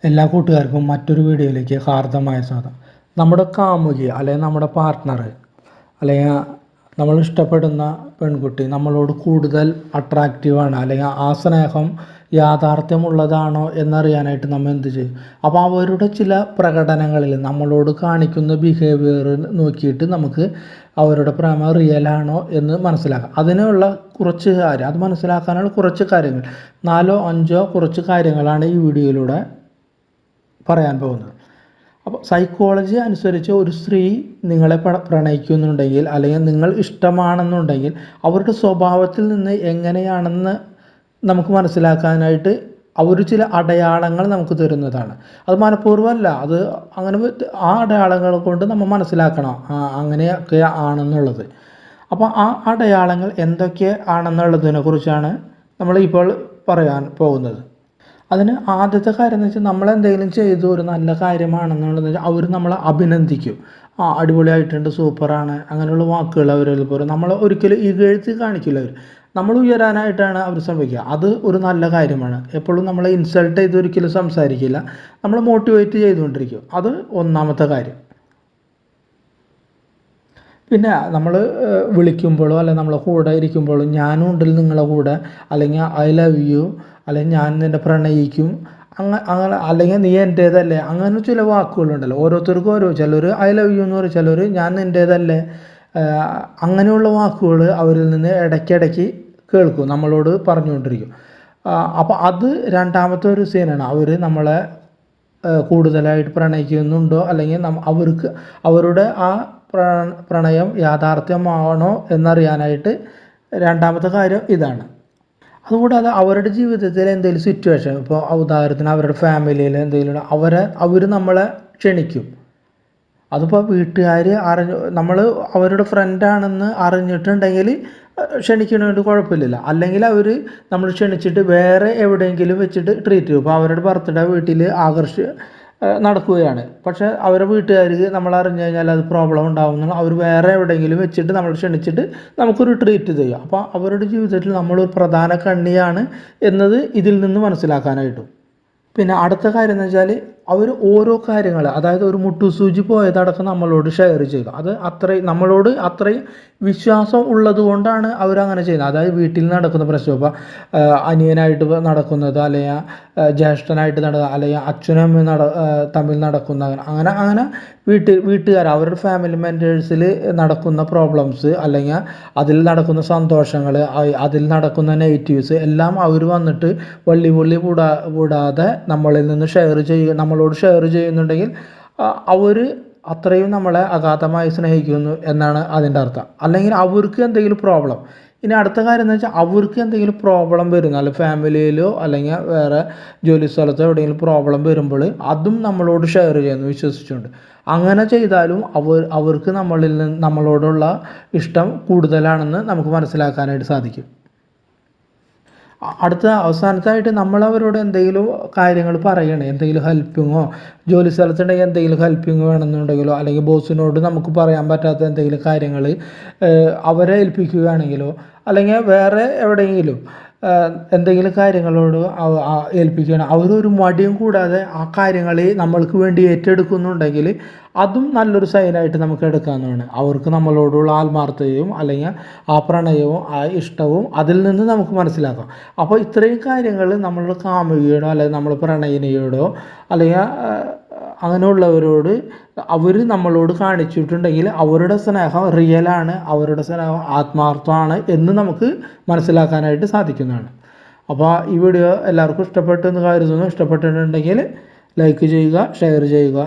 എല്ലാ കൂട്ടുകാർക്കും മറ്റൊരു വീഡിയോയിലേക്ക് ഹാർദമായ സ്വാഗതം. നമ്മുടെ കാമുകി അല്ലെങ്കിൽ നമ്മുടെ പാർട്ട്ണർ അല്ലെങ്കിൽ നമ്മൾ ഇഷ്ടപ്പെടുന്ന പെൺകുട്ടി നമ്മളോട് കൂടുതൽ അട്രാക്റ്റീവാണ് അല്ലെങ്കിൽ ആ സ്നേഹം യാഥാർത്ഥ്യമുള്ളതാണോ എന്നറിയാനായിട്ട് നമ്മൾ എന്ത് ചെയ്യും? അപ്പോൾ അവരുടെ ചില പ്രകടനങ്ങളിൽ നമ്മളോട് കാണിക്കുന്ന ബിഹേവിയർ നോക്കിയിട്ട് നമുക്ക് അവരുടെ പ്രേമം റിയലാണോ എന്ന് മനസ്സിലാക്കാം. അതിനുള്ള കുറച്ച് കാര്യം, അത് മനസ്സിലാക്കാനുള്ള കുറച്ച് കാര്യങ്ങൾ, 4-5 കുറച്ച് കാര്യങ്ങളാണ് ഈ വീഡിയോയിലൂടെ പറയാൻ പോകുന്നത്. അപ്പോൾ സൈക്കോളജി അനുസരിച്ച് ഒരു സ്ത്രീ നിങ്ങളെ പ്രണയിക്കുന്നുണ്ടെങ്കിൽ അല്ലെങ്കിൽ നിങ്ങൾ ഇഷ്ടമാണെന്നുണ്ടെങ്കിൽ അവരുടെ സ്വഭാവത്തിൽ നിന്ന് എങ്ങനെയാണെന്ന് നമുക്ക് മനസ്സിലാക്കാനായിട്ട് അവർ ചില അടയാളങ്ങൾ നമുക്ക് തരുന്നതാണ്. അത് മനഃപൂർവ്വമല്ല, അത് അങ്ങനെ ആ അടയാളങ്ങൾ കൊണ്ട് നമ്മൾ മനസ്സിലാക്കണം അങ്ങനെയൊക്കെ ആണെന്നുള്ളത്. അപ്പോൾ ആ അടയാളങ്ങൾ എന്തൊക്കെ ആണെന്നുള്ളതിനെ കുറിച്ചാണ് നമ്മൾ ഇപ്പോൾ പറയാൻ പോകുന്നത്. അതിന് ആദ്യത്തെ കാര്യം എന്ന് വെച്ചാൽ നമ്മളെന്തെങ്കിലും ചെയ്തു ഒരു നല്ല കാര്യമാണെന്നുള്ളത് വെച്ചാൽ അവർ നമ്മളെ അഭിനന്ദിക്കും. അടിപൊളിയായിട്ടുണ്ട്, സൂപ്പറാണ്, അങ്ങനെയുള്ള വാക്കുകൾ അവരിൽ പോലും നമ്മൾ ഒരിക്കലും ഇകഴ്ത്തി കാണിക്കില്ല. നമ്മൾ ഉയരാനായിട്ടാണ് അവർ ശ്രമിക്കുക. അത് ഒരു നല്ല കാര്യമാണ്. എപ്പോഴും നമ്മളെ ഇൻസൾട്ട് ചെയ്ത് ഒരിക്കലും സംസാരിക്കില്ല, നമ്മൾ മോട്ടിവേറ്റ് ചെയ്തുകൊണ്ടിരിക്കും. അത് ഒന്നാമത്തെ കാര്യം. പിന്നെ നമ്മൾ വിളിക്കുമ്പോഴോ അല്ലെങ്കിൽ നമ്മളെ കൂടെ ഇരിക്കുമ്പോഴും ഞാനും ഉണ്ടല്ലോ നിങ്ങളെ കൂടെ, അല്ലെങ്കിൽ ഐ ലവ് യു, അല്ലെങ്കിൽ ഞാൻ നിന്നെ പ്രണയിക്കും, അങ്ങനെ അല്ലെങ്കിൽ നീ എൻ്റേതല്ലേ, അങ്ങനെ ചില വാക്കുകളുണ്ടല്ലോ. ഓരോരുത്തർക്കും ഓരോ, ചിലർ ഐ ലവ് യു എന്ന് പറയും, ചിലർ ഞാൻ നിൻ്റേതല്ലേ, അങ്ങനെയുള്ള വാക്കുകൾ അവരിൽ നിന്ന് ഇടയ്ക്കിടയ്ക്ക് കേൾക്കും, നമ്മളോട് പറഞ്ഞുകൊണ്ടിരിക്കും. അപ്പോൾ അത് രണ്ടാമത്തെ ഒരു സീനാണ്. അവർ നമ്മളെ കൂടുതലായിട്ട് പ്രണയിക്കുന്നുണ്ടോ അല്ലെങ്കിൽ അവർക്ക് അവരുടെ ആ പ്രണയം യാഥാർത്ഥ്യമാണോ എന്നറിയാനായിട്ട് രണ്ടാമത്തെ കാര്യം ഇതാണ്. അതുകൂടാതെ അവരുടെ ജീവിതത്തിൽ എന്തെങ്കിലും സിറ്റുവേഷൻ, ഇപ്പോൾ ഉദാഹരണത്തിന് അവരുടെ ഫാമിലിയിൽ എന്തെങ്കിലും അവർ നമ്മളെ ക്ഷണിക്കും. അതിപ്പോൾ വീട്ടുകാർ നമ്മൾ അവരുടെ ഫ്രണ്ടാണെന്ന് അറിഞ്ഞിട്ടുണ്ടെങ്കിൽ ക്ഷണിക്കണോണ്ട് കുഴപ്പമില്ല. അല്ലെങ്കിൽ അവർ നമ്മൾ ക്ഷണിച്ചിട്ട് വേറെ എവിടെയെങ്കിലും വെച്ചിട്ട് ട്രീറ്റ് ചെയ്യും. ഇപ്പോൾ അവരുടെ ബർത്ത്ഡേ വീട്ടിൽ നടക്കുകയാണ്, പക്ഷേ അവരുടെ വീട്ടുകാർക്ക് നമ്മൾ അറിഞ്ഞു കഴിഞ്ഞാൽ അത് പ്രോബ്ലം ഉണ്ടാകുമെന്നുള്ള അവർ വേറെ എവിടെയെങ്കിലും വെച്ചിട്ട് നമ്മൾ ക്ഷണിച്ചിട്ട് നമുക്കൊരു ട്രീറ്റ് ചെയ്യും. അപ്പോൾ അവരുടെ ജീവിതത്തിൽ നമ്മളൊരു പ്രധാന കണ്ണിയാണ് എന്നത് ഇതിൽ നിന്ന് മനസ്സിലാക്കാനായിട്ടും. പിന്നെ അടുത്ത കാര്യം എന്ന് വെച്ചാൽ അവർ ഓരോ കാര്യങ്ങൾ, അതായത് ഒരു മുട്ടുസൂചി പോയതടക്കം നമ്മളോട് ഷെയർ ചെയ്തു. അത് അത്രയും നമ്മളോട് അത്രയും വിശ്വാസം ഉള്ളത് കൊണ്ടാണ് അവരങ്ങനെ ചെയ്യുന്നത്. അതായത് വീട്ടിൽ നടക്കുന്ന പ്രശ്നം, ഇപ്പോൾ അനിയനായിട്ട് നടക്കുന്നത്, അല്ലെങ്കിൽ ജ്യേഷ്ഠനായിട്ട് അല്ലെങ്കിൽ അച്ഛനും അമ്മയും തമ്മിൽ നടക്കുന്ന അങ്ങനെ വീട്ടുകാർ അവരുടെ ഫാമിലി മെമ്പേഴ്സിൽ നടക്കുന്ന പ്രോബ്ലംസ്, അല്ലെങ്കിൽ അതിൽ നടക്കുന്ന സന്തോഷങ്ങൾ, അതിൽ നടക്കുന്ന നെഗറ്റീവ്സ് എല്ലാം അവർ വന്നിട്ട് വള്ളി കൂടാതെ നമ്മളിൽ നിന്ന് നമ്മളോട് ഷെയർ ചെയ്യുന്നുണ്ടെങ്കിൽ അവർ അത്രയും നമ്മളെ അഗാധമായി സ്നേഹിക്കുന്നു എന്നാണ് അതിൻ്റെ അർത്ഥം. അല്ലെങ്കിൽ അവർക്ക് എന്തെങ്കിലും പ്രോബ്ലം, ഇനി അടുത്ത കാര്യം എന്ന് വെച്ചാൽ അവർക്ക് എന്തെങ്കിലും പ്രോബ്ലം വരുന്നു, അല്ലെങ്കിൽ ഫാമിലിയിലോ അല്ലെങ്കിൽ വേറെ ജോലി സ്ഥലത്തോ എവിടെയെങ്കിലും പ്രോബ്ലം വരുമ്പോൾ അതും നമ്മളോട് ഷെയർ ചെയ്യുന്നു വിശ്വസിച്ചുകൊണ്ട്. അങ്ങനെ ചെയ്താലും അവർക്ക് നമ്മളോടുള്ള ഇഷ്ടം കൂടുതലാണെന്ന് നമുക്ക് മനസ്സിലാക്കാനായിട്ട് സാധിക്കും. അവസാനത്തായിട്ട് നമ്മളവരോട് എന്തെങ്കിലും കാര്യങ്ങൾ പറയണേ, എന്തെങ്കിലും ഹെൽപ്പിങ്ങോ, ജോലി സ്ഥലത്തുണ്ടെങ്കിൽ എന്തെങ്കിലും ഹെൽപ്പിങ് വേണമെന്നുണ്ടെങ്കിലോ, അല്ലെങ്കിൽ ബോസിനോട് നമുക്ക് പറയാൻ പറ്റാത്ത എന്തെങ്കിലും കാര്യങ്ങൾ അവരെ ഏൽപ്പിക്കുകയാണെങ്കിലോ, അല്ലെങ്കിൽ വേറെ എവിടെയെങ്കിലും എന്തെങ്കിലും കാര്യങ്ങളോട് ഏൽപ്പിക്കുകയാണ്, അവരൊരു മടിയും കൂടാതെ ആ കാര്യങ്ങൾ നമ്മൾക്ക് വേണ്ടി ഏറ്റെടുക്കുന്നുണ്ടെങ്കിൽ അതും നല്ലൊരു സൈനായിട്ട് നമുക്ക് എടുക്കാവുന്നതാണ്. അവർക്ക് നമ്മളോടുള്ള ആത്മാർത്ഥതയും അല്ലെങ്കിൽ ആ പ്രണയവും ആ ഇഷ്ടവും അതിൽ നിന്ന് നമുക്ക് മനസ്സിലാക്കാം. അപ്പോൾ ഇത്രയും കാര്യങ്ങൾ നമ്മളുടെ കാമുകിയോടോ അല്ലെങ്കിൽ നമ്മൾ പ്രണയിനിയോടോ അല്ലെങ്കിൽ അങ്ങനെയുള്ളവരോട് അവർ നമ്മളോട് കാണിച്ചിട്ടുണ്ടെങ്കിൽ അവരുടെ സ്നേഹം റിയലാണ്, അവരുടെ സ്നേഹം ആത്മാർത്ഥമാണ് എന്ന് നമുക്ക് മനസ്സിലാക്കാനായിട്ട് സാധിക്കുന്നതാണ്. അപ്പോൾ ഈ വീഡിയോ എല്ലാവർക്കും ഇഷ്ടപ്പെട്ടു എന്ന് കരുതുന്നു. ഇഷ്ടപ്പെട്ടിട്ടുണ്ടെങ്കിൽ ലൈക്ക് ചെയ്യുക, ഷെയർ ചെയ്യുക.